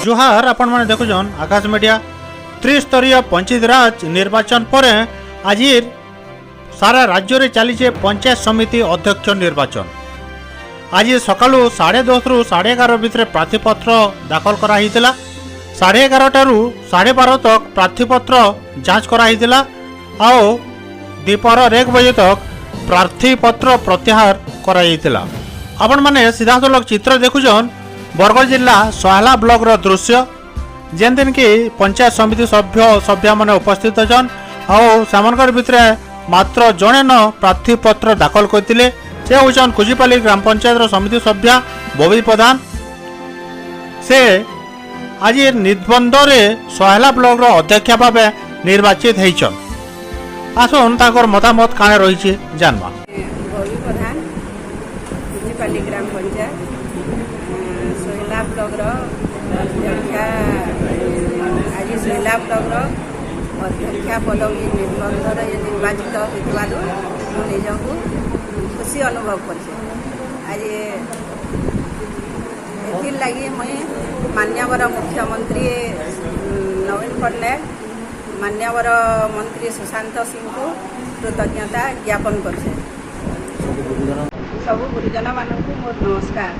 जुहार आपण मैंने देखुन आकाश मीडिया त्रिस्तरीय पंचायत राज निर्वाचन पर आज सारा राज्य में चली पंचायत समिति अध्यक्ष निर्वाचन। आज सकालू 10:30 रु 11:30 भितर प्रार्थीपत्र दाखल कराई 11:30 रु 12:30 तक प्रार्थीपत्र जांच कराई आओ दोपहर 1 बजे तक प्रार्थीपत्र प्रत्याहार कराई। आपण मैंने सीधासलख चित्र देखुन बरगढ़ जिला सोहला ब्लॉक रो दृश्य जेन दिन की पंचायत समिति सभ्य मैंने उपस्थित अछन और सेमानकर भितर मात्र जड़े न प्रार्थीपत्र दाखल करते से होचन कुजीपाली ग्राम पंचायत समिति सभ्या बबी प्रधान। से आज निबंध रे सोहला ब्लॉक रो अध्यक्ष भाव निर्वाचित होइछन। आसन ताकर मतामत काने रही जानवा। बबी प्रधान कुजीपाली ग्राम पंचायत सोहला ब्लॉक रो अध्यक्षा आज सोहला ब्लॉक रो अध्यक्षा पद निबंध निर्वाचित होइतबारु मु निजकु खुशी अनुभव करछे। आज एथिर लागि मुई मान्यवर मुख्यमंत्री नवीन पट्टनायक मान्यवर मंत्री सुशांत सिंह को कृतज्ञता ज्ञापन करछे। सब गुरुजन मानक मोर नमस्कार।